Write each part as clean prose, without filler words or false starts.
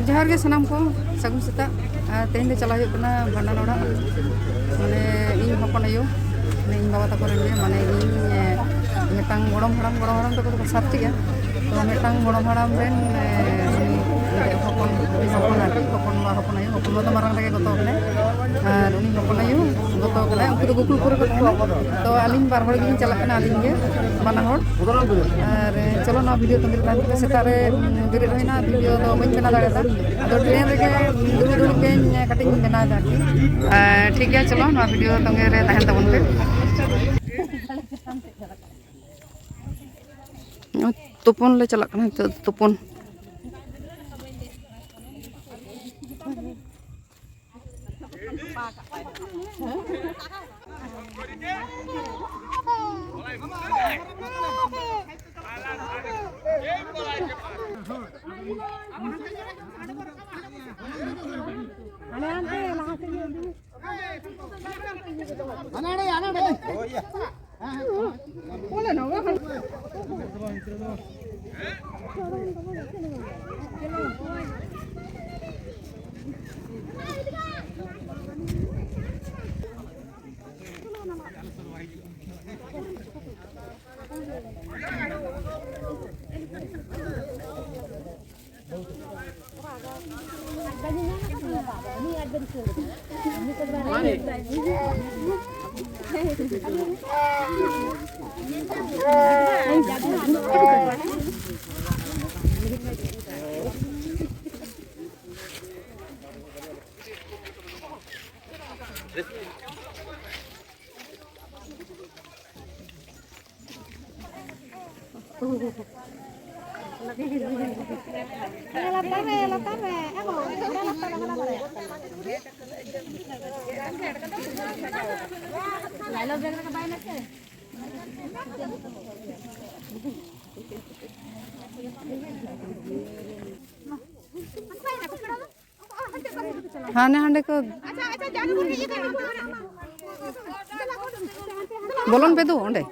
जोहार के सनाम को सगुन सेता तेहन दे चला कना भांडान ओड़ा माने इन हपन आयो माने इन बाबा तको रेंगे माने इन मेटांग गोड़म हाड़ाम तको को साथी गया तो मेटांग गोड़म हाड़ाम रेन हपन आरकी हपन आयो हपन तो मारंग लगे गतो कने और उनी हपन आयो गतो कने उनको तो गुकुल पुरे को थाना तो आलिन बार हड़ गिन चला कना आलिन गे बाना हड़ और चलो ना वीडियो तंगिल तान सेता रे बिरे होइना वीडियो तो बइन बना दाड़ेता तो ट्रेन रे दुड़ू के कटिंग बना दा ठीक है चलो ना वीडियो तंगे रे तहन तबन पे तुपन ले चला कना तुपन हाने हांडे को बोलन पे दो ओंडे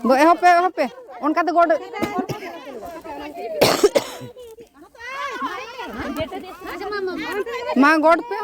बो एहोपे उनका तो गोड मां गोड पे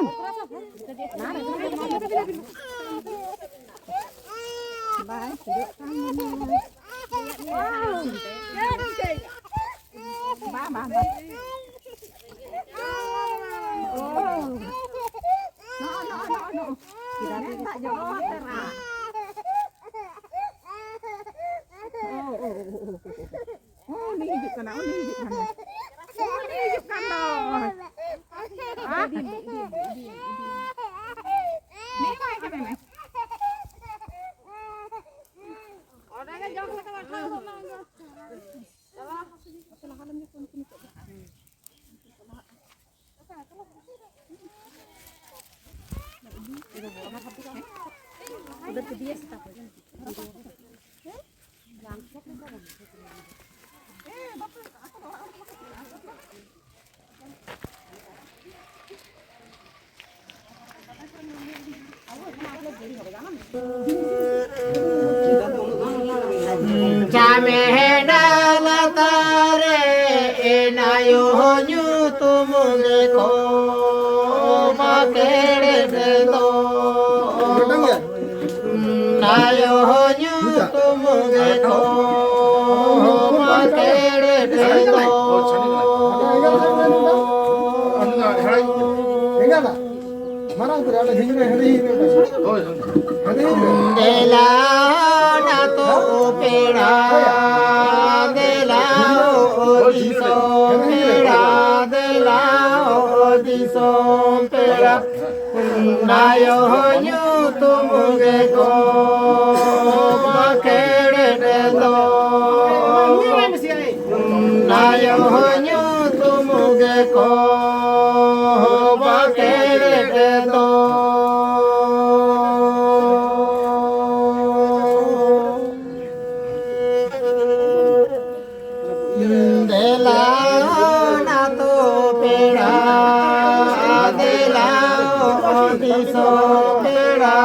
Dela diso pera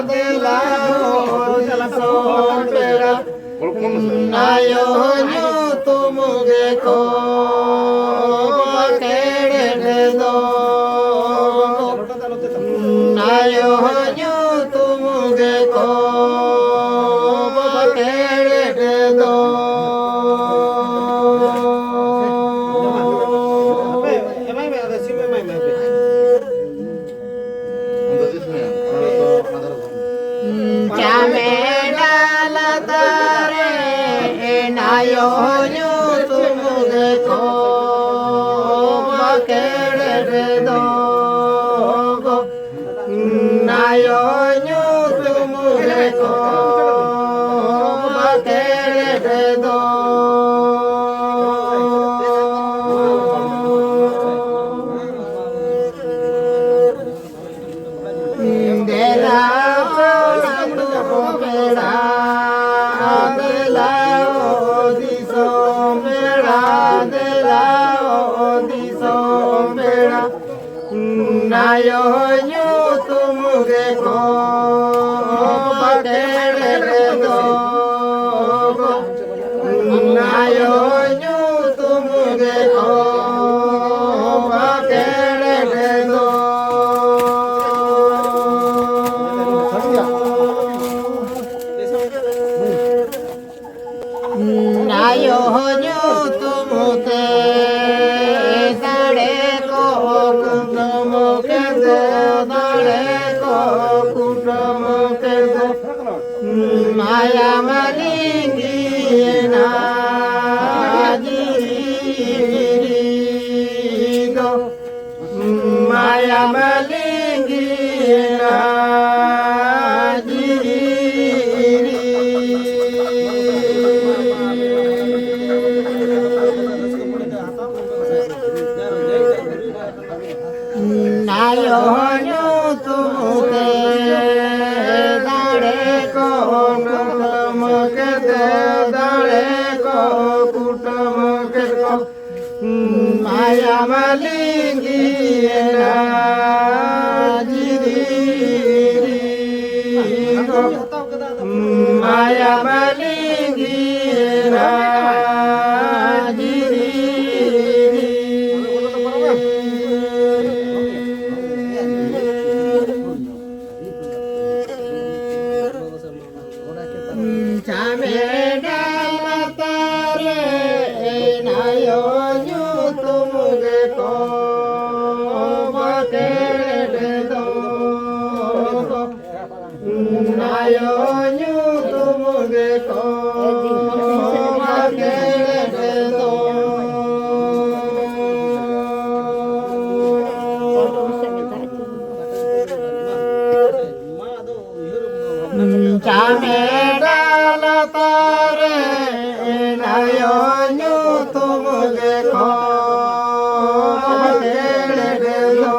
delayo diso pera nayo nyu tumuge ko bakere do nayo nyu tumuge ko bakere do nayo nyu tumuge ko bakere do nayo nyu tumuge ko bakere do dela tu pera nayo nyu tumuge ko bakere do nayo nyu tumuge ko bakere do nayo nyu tumuge dare ko tumuge dare ko tumuge maya malingi na jiri do maya malingi na nayo nyu tumuge dare ko tumuge dare ko tumuge maya malingi na jiri ko maya malingi na jiri nayo nyu tumuge ko bakere do nayo nyu tumuge ko bakere do chame dala tare nayo nyu tumuge ko bakere do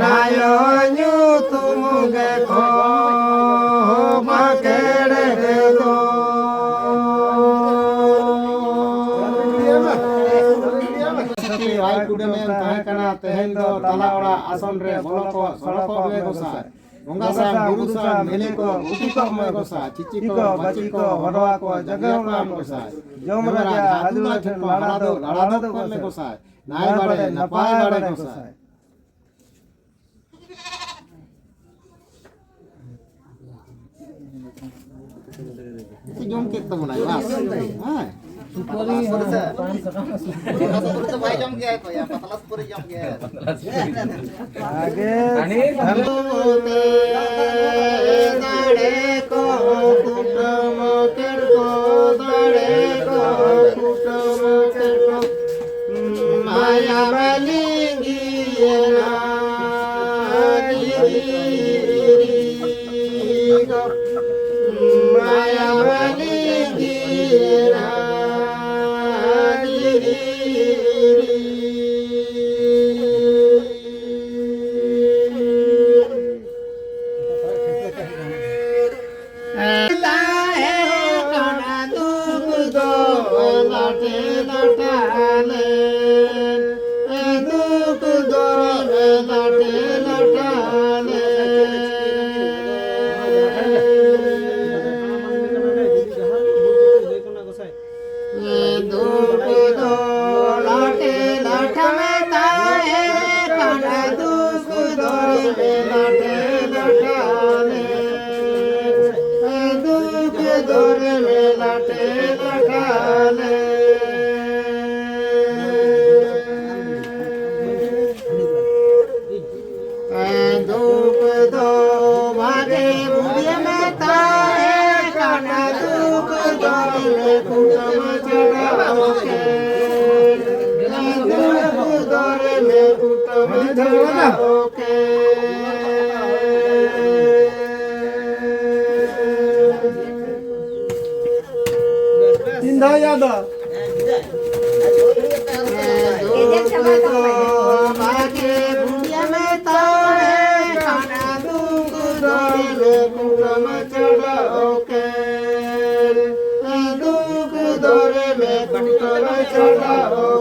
nayo nyu tumuge ko bakere do ay kudeme tahe kana tehen do tala ora ason re boloko soloko me gosai Bunga sam, guru sam, mele ko, uti ko me gosai, cici ko, baci ko, hodwa ko, jaga me gosai. Jom raja, adu lada do me gosai. Nai bade, napai bade gosai. Itu jom kita mulai mas. Supori तो भाई जम गया तो या पतलास पूरी जम गया आगे दाड़े को कुटम कर को दाड़े को कुटम कर को माया बलिंगी ना को माया बलिंगी ना में लाटे लठाले दुख दो भागे बुढ़िया में ताए काना दुख दो में कुटुम चढ़ाओ के दुख दो में कुटुम चढ़ाओ के इंदा याद भागे बुढ़िया में ताए काना दुख दो में कुटुम चढ़ाओ के दुख दो में कुटुम चढ़ाओ